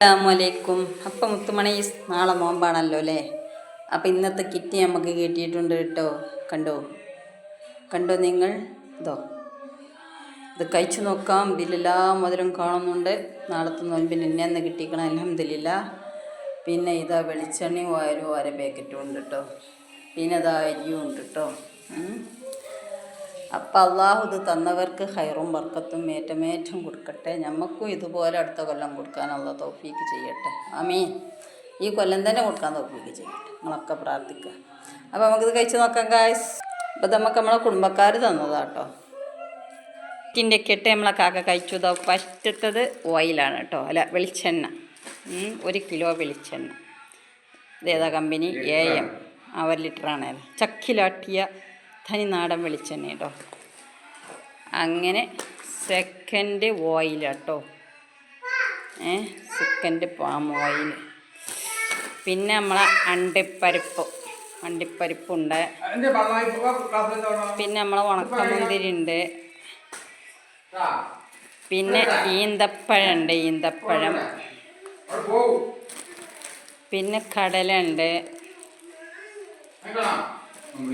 അസ്സലാമലൈക്കും. അപ്പം മുത്തുമണി നാളെ നോമ്പാണല്ലോ അല്ലേ? അപ്പം ഇന്നത്തെ കിറ്റ് നമുക്ക് കിട്ടിയിട്ടുണ്ട് കേട്ടോ. കണ്ടോ നിങ്ങൾ? ഇത് കഴിച്ചു നോക്കാം. ഇതിലെല്ലാ മുതലും കാണുന്നുണ്ട്. നാളത്തെ നോമ്പിന് എന്നെ കിട്ടിക്കണം അൽഹംദുലില്ലാ. പിന്നെ ഇതാ വെളിച്ചെണ്ണയും ഓയിലും ഓരോ പാക്കറ്റും ഉണ്ട് കേട്ടോ. പിന്നെ ഇതാ അരിയും ഉണ്ട് കേട്ടോ. അപ്പം അള്ളാഹു ഇത് തന്നവർക്ക് ഹൈറും ബർക്കത്തും ഏറ്റമേറ്റം കൊടുക്കട്ടെ. നമുക്കും ഇതുപോലെ അടുത്ത കൊല്ലം കൊടുക്കാനുള്ള തൗഫീക്ക് ചെയ്യട്ടെ. ആമീൻ. ഈ കൊല്ലം തന്നെ കൊടുക്കാൻ തൗഫീക്ക് ചെയ്യട്ടെ. നിങ്ങളൊക്കെ പ്രാർത്ഥിക്കുക. അപ്പോൾ നമുക്കിത് കഴിച്ച് നോക്കാം ഗായ്സ്. അപ്പോൾ നമുക്ക് നമ്മളെ കുടുംബക്കാർ തന്നതാട്ടോ. ഇതിൻ്റെ കെട്ട് നമ്മളെ കാക്ക കഴിച്ചു. ഫസ്റ്റത്തത് ഓയിലാണ് കേട്ടോ, അല്ല വെളിച്ചെണ്ണ. 1 കിലോ വെളിച്ചെണ്ണ. ഇതേതാ കമ്പനി? AM 1 ലിറ്ററാണ്. ചക്കിലാട്ടിയ തനി നാടൻ വെളിച്ചെണ്ണ കേട്ടോ. അങ്ങനെ സെക്കൻഡ് ഓയിലാട്ടോ, സെക്കൻഡ് പാം ഓയിൽ. പിന്നെ നമ്മളെ അണ്ടിപ്പരിപ്പുണ്ട്. പിന്നെ നമ്മളെ ഉണക്കമുന്തിരി ഉണ്ട്. പിന്നെ ഈന്തപ്പഴമുണ്ട്, ഈന്തപ്പഴം. പിന്നെ കടല ഉണ്ട്.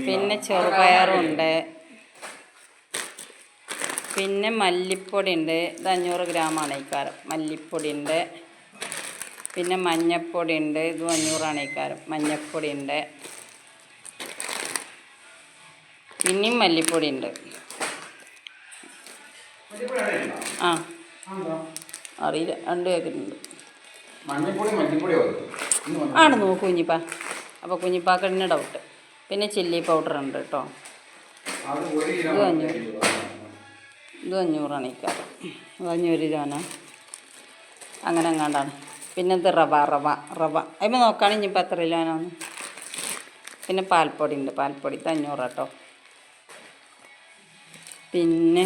പിന്നെ ചെറുപയറുണ്ട്. പിന്നെ മല്ലിപ്പൊടി ഉണ്ട്. ഇത് 500 ഗ്രാമാണ് ഈ കാരം. മല്ലിപ്പൊടി ഉണ്ട്. പിന്നെ മഞ്ഞൾപ്പൊടി ഉണ്ട്. ഇത് 500 ഈ കാരം. മഞ്ഞൾപ്പൊടി ഉണ്ട്. പിന്നെയും മല്ലിപ്പൊടി ഉണ്ട്. അറിയില്ല, 2 പാക്കറ്റുണ്ട്. ആണ് നോക്കൂ കുഞ്ഞിപ്പാ. അപ്പോൾ കുഞ്ഞിപ്പാക്ക് തന്നെ ഡൗട്ട്. പിന്നെ ചില്ലി പൗഡർ ഉണ്ട് കേട്ടോ. ഇത് 500 ഈ കാരം. 500 രൂപ അങ്ങനെ എങ്ങാണ്ടാണ്. പിന്നെ ഇത് റവ അതിപ്പോൾ നോക്കുകയാണെങ്കിൽ ഇനിയിപ്പോൾ എത്ര കിലോനാണ്. പിന്നെ പാൽപ്പൊടി ഉണ്ട്. പാൽപ്പൊടി ഇത് 500 കേട്ടോ. പിന്നെ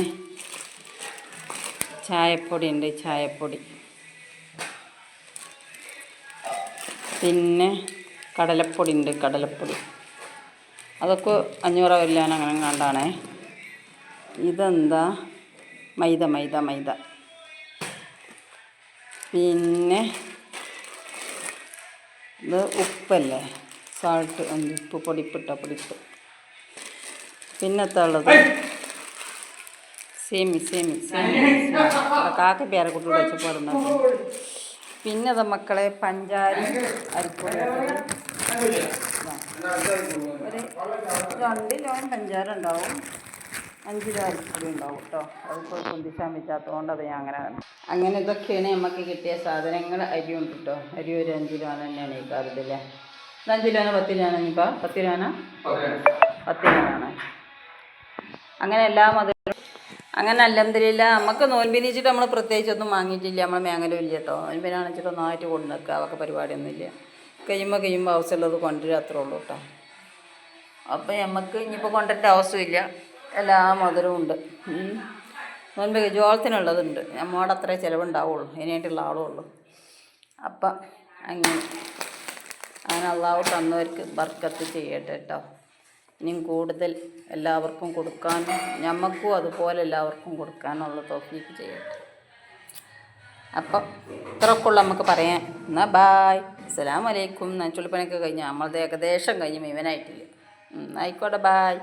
ചായപ്പൊടി ഉണ്ട്, ചായപ്പൊടി. പിന്നെ കടലപ്പൊടി ഉണ്ട്, കടലപ്പൊടി. അതൊക്കെ 500 കിലോന് അങ്ങനെ കണ്ടാണേ. ഇതെന്താ? മൈദ. പിന്നെ ഇത് ഉപ്പല്ലേ, സാൾട്ട്, ഉപ്പ്, പൊടിപ്പ്. പിന്നത്തുള്ളത് സേമി കാക്ക പേരക്കുട്ടിയോട് വെച്ച് പാടുന്നത്. പിന്നെ അത് മക്കളെ പഞ്ചാരി അരിപ്പൊടി. ഒരു 2 കിലോ പഞ്ചാര ഉണ്ടാവും, 5 കിലോ അരിപ്പൊടി ഉണ്ടാവും കേട്ടോ. അതിപ്പോൾ പൊന്തിച്ചാൻ വെച്ചാത്തതുകൊണ്ട് അത് ഞാൻ അങ്ങനെ ഇതൊക്കെയാണ് നമുക്ക് കിട്ടിയ സാധനങ്ങൾ. അരി ഉണ്ട് കേട്ടോ. അരി ഒരു 5 കിലോ തന്നെയാണ് ഈ കാർഡില്ലേ. 5 കിലോന് 10 കിലോനാണ്. ഇനിയിപ്പോൾ 10 കിലോനാ 10 കിലോനാണ്. അങ്ങനെ എല്ലാം അത് അങ്ങനെ അൽഹംദുലില്ലാ. നമുക്ക് നോൻപിനിച്ചിട്ട് നമ്മൾ പ്രത്യേകിച്ചൊന്നും വാങ്ങിയിട്ടില്ല. നമ്മൾ മേങ്ങലും ഇല്ല കേട്ടോ. നോൻപിനാണെച്ചിട്ട് ഒന്നായിട്ട് കൊണ്ടു നിൽക്കുക. അവർക്ക് പരിപാടിയൊന്നുമില്ല. കഴിയുമ്പോൾ ആവശ്യമുള്ളത് കൊണ്ടുവരിക, അത്രേ ഉള്ളൂ കേട്ടോ. അപ്പോൾ നമുക്ക് ഇനിയിപ്പോൾ കൊണ്ടിട്ട് ആവശ്യമില്ല. എല്ലാ മധുരവും ഉണ്ട്. നോൻപ് ജോളത്തിനുള്ളതുണ്ട്. നമ്മോട് അത്രേ ചിലവുണ്ടാവുള്ളൂ, അതിനായിട്ടുള്ള ആളുള്ളൂ. അപ്പം അങ്ങനെ അള്ളാഹു തന്നവർക്ക് ബർക്കത്ത് ചെയ്യട്ടെ കേട്ടോ. ഇനിയും കൂടുതൽ എല്ലാവർക്കും കൊടുക്കാനും ഞമ്മക്കും അതുപോലെ എല്ലാവർക്കും കൊടുക്കാനുള്ള തൗഫീക്ക് ചെയ്യട്ടെ. അപ്പം ഇത്രയൊക്കെയുള്ള നമുക്ക് പറയാം. എന്നാൽ ബായ്, അസ്സലാമലൈക്കും. ചുള്ളിപ്പണിയൊക്കെ കഴിഞ്ഞാൽ നമ്മളത് ഏകദേശം കഴിഞ്ഞ് മുഴുവനായിട്ടില്ല. ആയിക്കോട്ടെ, ബായ്.